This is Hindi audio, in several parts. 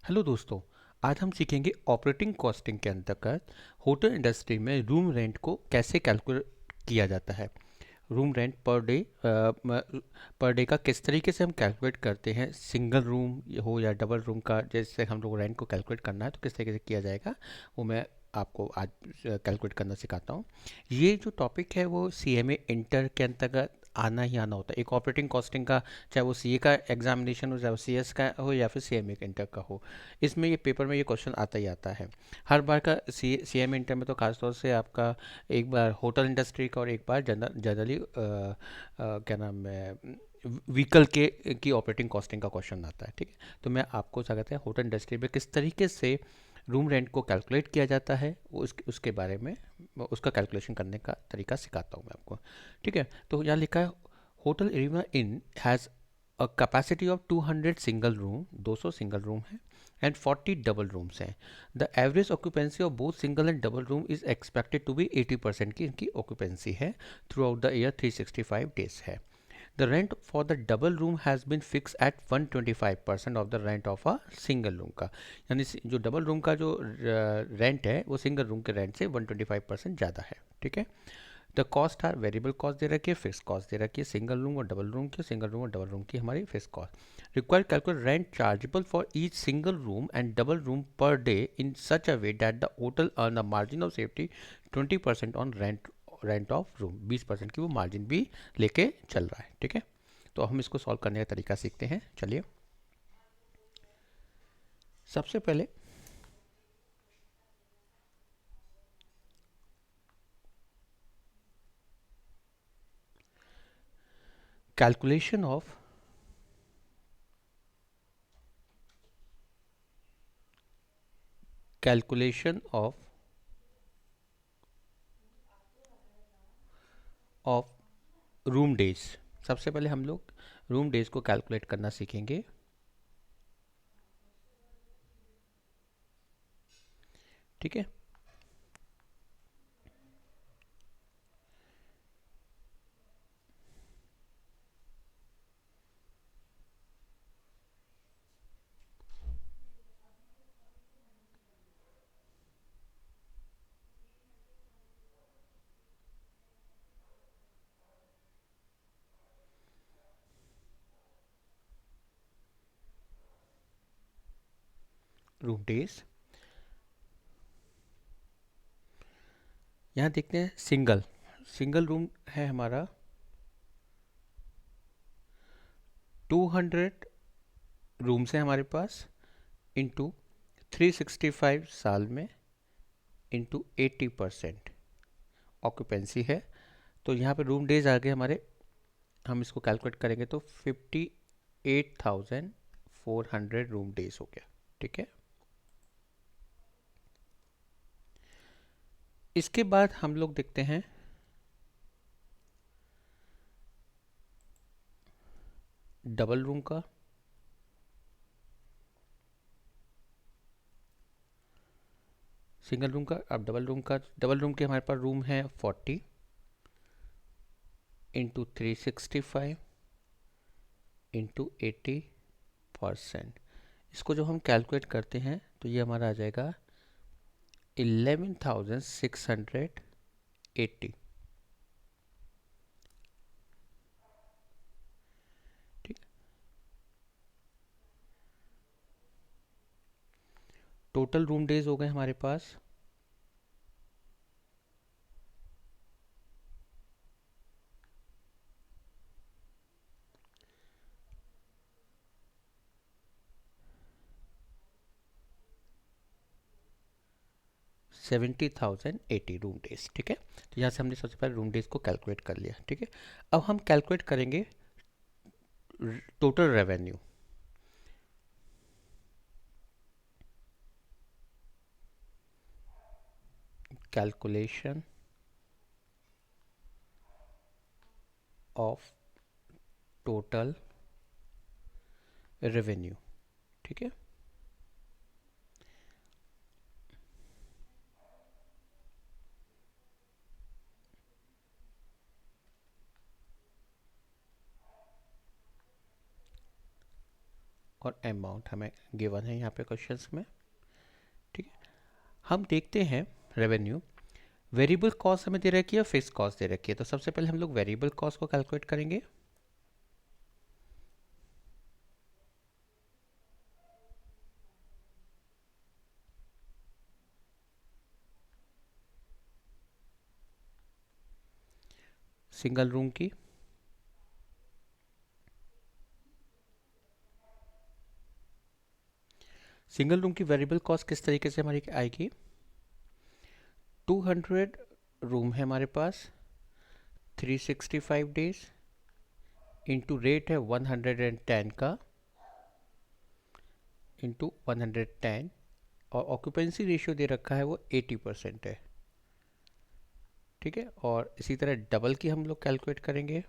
हेलो दोस्तों। आज हम सीखेंगे ऑपरेटिंग कॉस्टिंग के अंतर्गत होटल इंडस्ट्री में रूम रेंट को कैसे कैलकुलेट किया जाता है। रूम रेंट पर डे का किस तरीके से हम कैलकुलेट करते हैं, सिंगल रूम हो या डबल रूम का, जैसे हम लोग रेंट को कैलकुलेट करना है तो किस तरीके से किया जाएगा, वो मैं आपको आज कैलकुलेट करना सिखाता हूँ। ये जो टॉपिक है वो सीएमए इंटर के अंतर्गत आना ही आना होता है। एक ऑपरेटिंग कॉस्टिंग का, चाहे वो सीए का एग्जामिनेशन हो, चाहे वो सीएस का हो या फिर सीएमए इंटर का हो, इसमें ये पेपर में ये क्वेश्चन आता ही आता है हर बार का। सीएमए इंटर में तो खासतौर से आपका एक बार होटल इंडस्ट्री का और एक बार जनरली क्या नाम है, व्हीकल के की ऑपरेटिंग कॉस्टिंग का क्वेश्चन आता है। ठीक है, तो मैं आपको क्या कहते हैं, होटल इंडस्ट्री में किस तरीके से रूम रेंट को कैलकुलेट किया जाता है उसके बारे में, उसका कैलकुलेशन करने का तरीका सिखाता हूँ मैं आपको। ठीक है, तो यहाँ लिखा है hotel Arima inn has a capacity of 200 single room, 200 single room है, एंड 40 डबल रूम्स हैं। The average occupancy of both single and double room is expected to be 80% की इनकी ऑक्यूपेंसी है throughout the year, 365 days है। The rent for the double room has been fixed at 125% of the rent of a single room का, यानी जो डबल रूम का जो रेंट है वो सिंगल रूम के रेंट से 125% ज़्यादा है। ठीक है, the cost are variable cost दे रखी है, फिक्स कॉस्ट दे रखी है, सिंगल रूम और डबल रूम की, सिंगल रूम और डबल रूम की हमारी fix cost. Required calculate rent chargeable for each single room and double room per day in such a way that the hotel earn a margin of safety 20% on rent of room, 20% की वो मार्जिन भी लेके चल रहा है। ठीक है, तो हम इसको सॉल्व करने का तरीका सीखते हैं। चलिए, सबसे पहले calculation of calculation of room days. सबसे पहले हम लोग रूम डेज को कैलकुलेट करना सीखेंगे। ठीक है, रूम डेज यहाँ देखते हैं। सिंगल सिंगल रूम है हमारा 200 रूम्स है हमारे पास, इंटू 365 साल में, इंटू 80% ऑक्यूपेंसी है। तो यहाँ पे रूम डेज आ गए हमारे, हम इसको कैलकुलेट करेंगे तो 58,400 रूम डेज हो गया। ठीक है, इसके बाद हम लोग देखते हैं डबल रूम का। सिंगल रूम का, अब डबल रूम के हमारे पास रूम है 40 इंटू 365 इंटू 80%। इसको जब हम कैलकुलेट करते हैं तो ये हमारा आ जाएगा 11,680। ठीक, टोटल रूम डेज हो गए हमारे पास 70,080 रूम डेज। ठीक है, तो यहाँ से हमने सबसे पहले रूम डेज को कैलकुलेट कर लिया। ठीक है, अब हम कैलकुलेट करेंगे total revenue. Calculation of total revenue. ठीक है, और अमाउंट हमें गिवन है यहाँ पे क्वेश्चंस में। ठीक है, हम देखते हैं रेवेन्यू। वेरिएबल कॉस्ट हमें दे रखी है, फिक्स कॉस्ट दे रखी है, तो सबसे पहले हम लोग वेरिएबल कॉस्ट को कैलकुलेट करेंगे। सिंगल रूम की वेरिएबल कॉस्ट किस तरीके से हमारी आएगी। 200 रूम है हमारे पास, 365 डेज इंटू रेट है 110 का, इंटू 110, और ऑक्यूपेंसी रेशियो दे रखा है वो 80% है। ठीक है, और इसी तरह डबल की हम लोग कैलकुलेट करेंगे।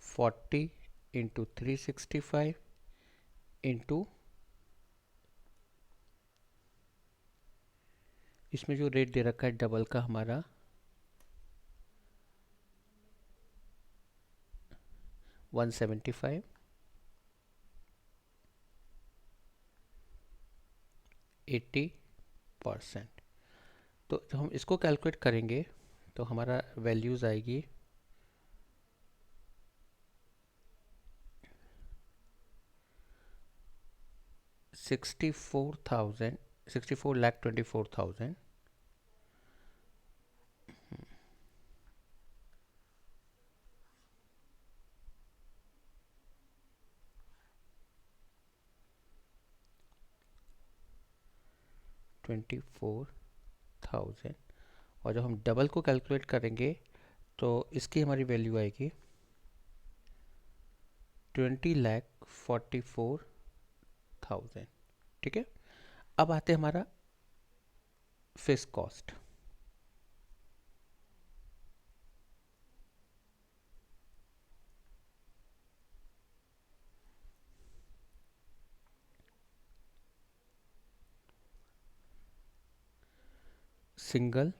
40 इंटू 365 इंटू इसमें जो रेट दे रखा है डबल का हमारा 175, 80%। तो जब हम इसको कैलकुलेट करेंगे तो हमारा वैल्यूज़ आएगी 64,24,000, 24,000। और जब हम डबल को कैलकुलेट करेंगे तो इसकी हमारी वैल्यू आएगी 20,44,000। ठीक है, अब आते हैं हमारा fix cost. Single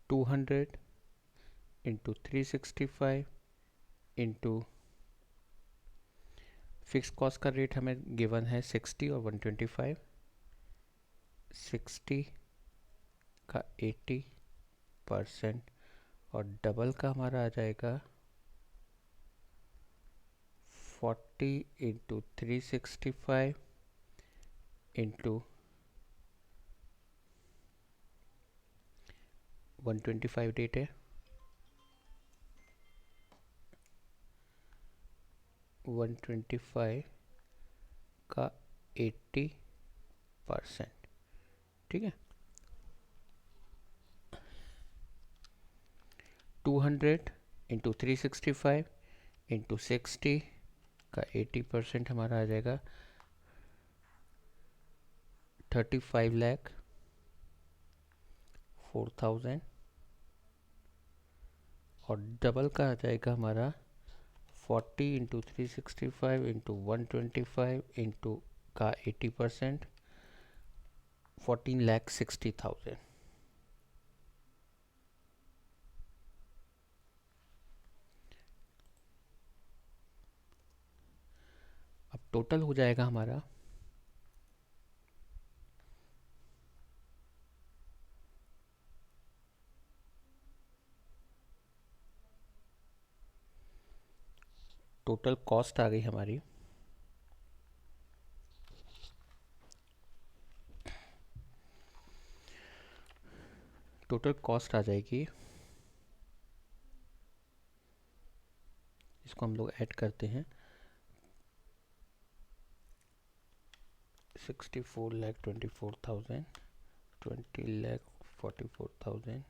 200 into 365 into fix cost का रेट हमें गिवन है 60 और 125, 60 का 80% और डबल का हमारा आ जाएगा 40 इंटू 365 इंटू 125 डेट है, 125 का 80%। ठीक है, 200 इंटू 365 इंटू 60 का 80% हमारा आ जाएगा 35,04,000 और डबल का आ जाएगा हमारा 40 इंटू 365 इंटू 125 इंटू का 80%, 14,60,000। अब टोटल हो जाएगा हमारा टोटल कॉस्ट आ गई हमारी टोटल कॉस्ट आ जाएगी, इसको हम लोग ऐड करते हैं, 64,24,000, 20,44,000,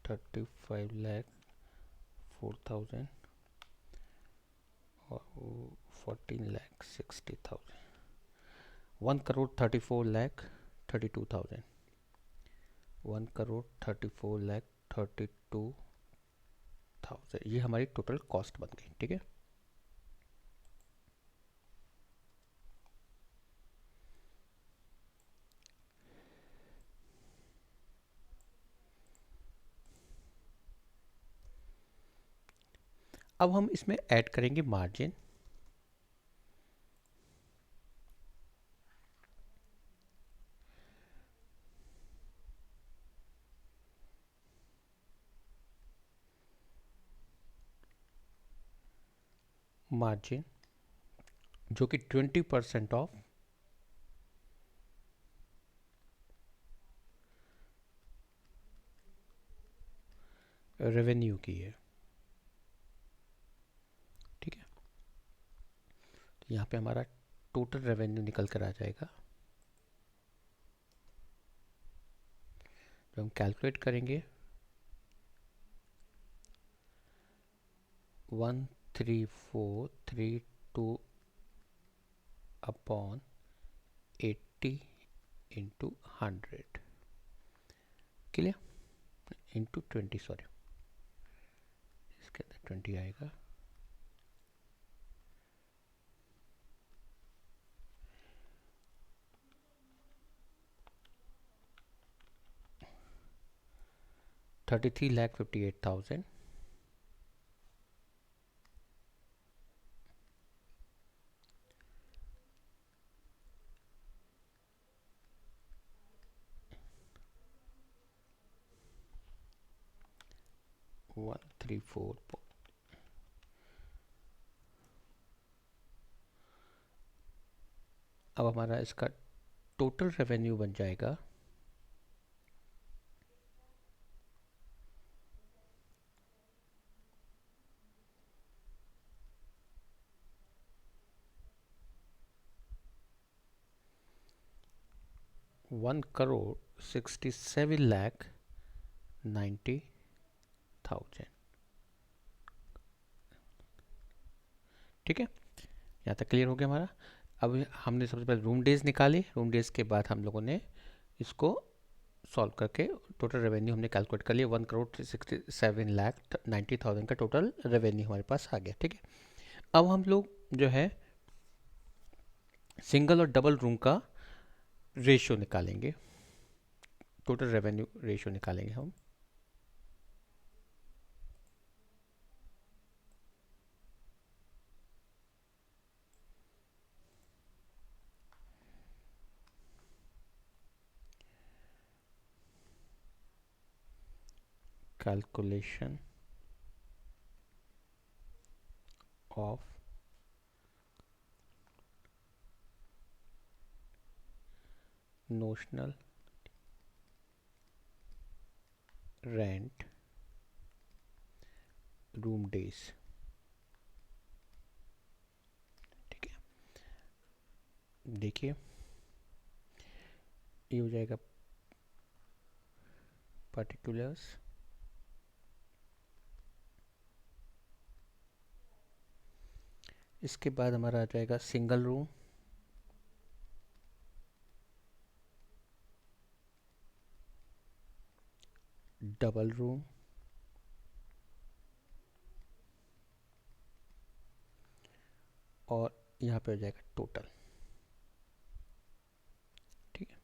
35,04,000 और 14,60,000, 1,34,32,000, 1,34,32,000 ये हमारी टोटल कॉस्ट बन गई। ठीक है, अब हम इसमें ऐड करेंगे मार्जिन। मार्जिन जो कि 20% ऑफ रेवेन्यू की है। ठीक है, तो यहाँ पे हमारा टोटल रेवेन्यू निकल कर आ जाएगा। जो हम कैलकुलेट करेंगे 13432 upon 80 into 100, clear, into 20, sorry इसके अंदर 20 आएगा। $33,58,000 134। अब हमारा इसका टोटल रेवेन्यू बन जाएगा 1,67,90,000। ठीक है, यहाँ तक क्लियर हो गया हमारा। अब हमने सबसे पहले रूम डेज निकाले, रूम डेज के बाद हम लोगों ने इसको सॉल्व करके टोटल रेवेन्यू हमने कैलकुलेट कर लिया। 1,67,90,000 का टोटल रेवेन्यू हमारे पास आ गया। ठीक है, अब हम लोग जो है सिंगल और डबल रूम का रेशियो निकालेंगे, टोटल रेवेन्यू रेशियो निकालेंगे हम। Calculation of notional rent room days. ठीक है, देखिए ये हो जाएगा पर्टिकुलर्स, इसके बाद हमारा आ जाएगा सिंगल रूम, डबल रूम, और यहाँ पे हो जाएगा टोटल। ठीक है,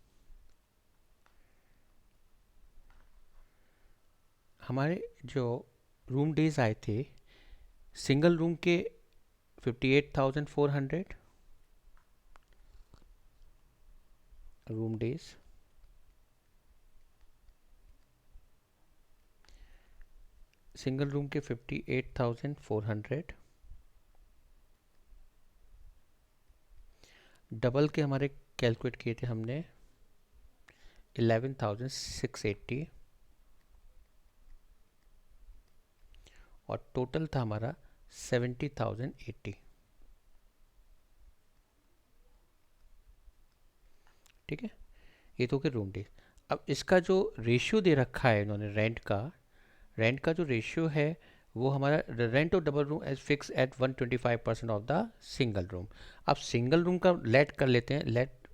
हमारे जो रूम डेज आए थे सिंगल रूम के 58,400 रूम डेज, सिंगल रूम के 58,400, डबल के हमारे कैलकुलेट किए थे हमने 11,680, और टोटल था हमारा 70,080। ठीक है, ये तो के रूम डेज। अब इसका जो रेशियो दे रखा है इन्होंने रेंट का जो रेशियो है वो हमारा rent of double room as fix at 125% of the single room. अब सिंगल रूम का लेट कर लेते हैं, लेट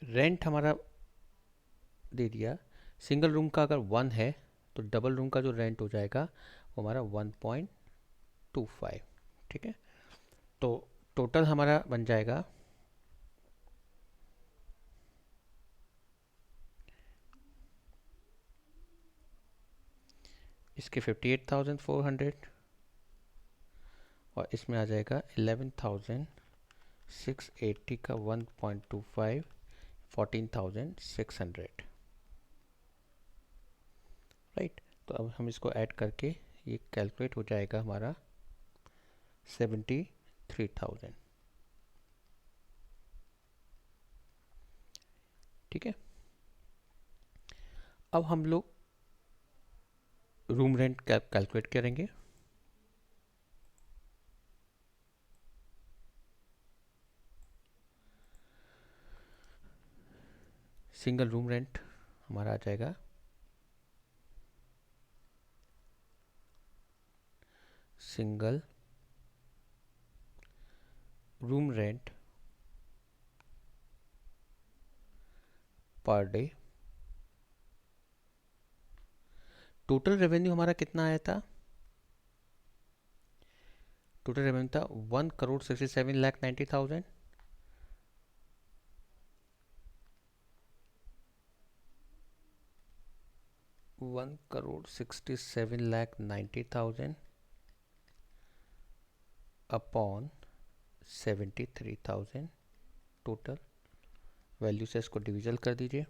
रेंट हमारा दे दिया, सिंगल रूम का अगर 1 है तो डबल रूम का जो रेंट हो जाएगा वो हमारा 1.25। ठीक है, तो टोटल हमारा बन जाएगा इसके 58,400 और इसमें आ जाएगा 11,680 का 1.25 14,600, राइट। तो अब हम इसको ऐड करके ये कैलकुलेट हो जाएगा हमारा 73,000, ठीक है। अब हम लोग रूम रेंट कैलकुलेट करेंगे। सिंगल रूम रेंट हमारा आ जाएगा single room rent per day. Total revenue हमारा कितना आया था? टोटल रेवेन्यू था 1,67,90,000। 1,67,90,000 अपॉन 73,000 टोटल वैल्यू से इसको डिविजन कर दीजिए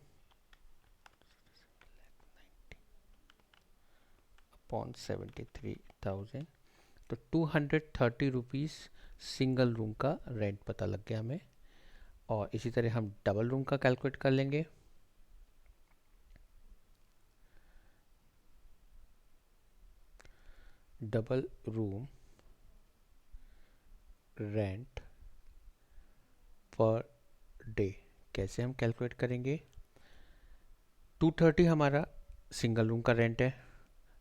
अपॉन 73,000। तो 230 रुपीज़ सिंगल रूम का रेंट पता लग गया हमें। और इसी तरह हम डबल रूम का कैलकुलेट कर लेंगे। Double room rent per day कैसे हम कैलकुलेट करेंगे? 230 हमारा सिंगल रूम का रेंट है,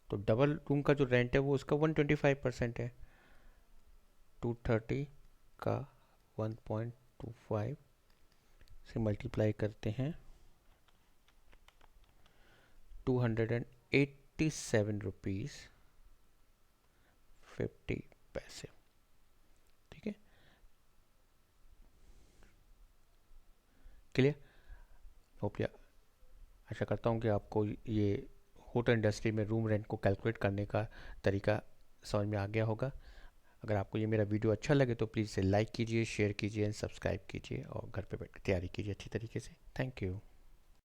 तो डबल रूम का जो रेंट है वो उसका 125% है। 230 का 1.25 से मल्टीप्लाई करते हैं 287 रुपीज़ 50 पैसे, ठीक है। क्लियर? होप या आशा करता हूँ कि आपको ये होटल इंडस्ट्री में रूम रेंट को कैलकुलेट करने का तरीका समझ में आ गया होगा। अगर आपको ये मेरा वीडियो अच्छा लगे तो प्लीज़ इसे लाइक कीजिए, शेयर कीजिए एंड सब्सक्राइब कीजिए और घर पे बैठ के तैयारी कीजिए अच्छी तरीके से। Thank you.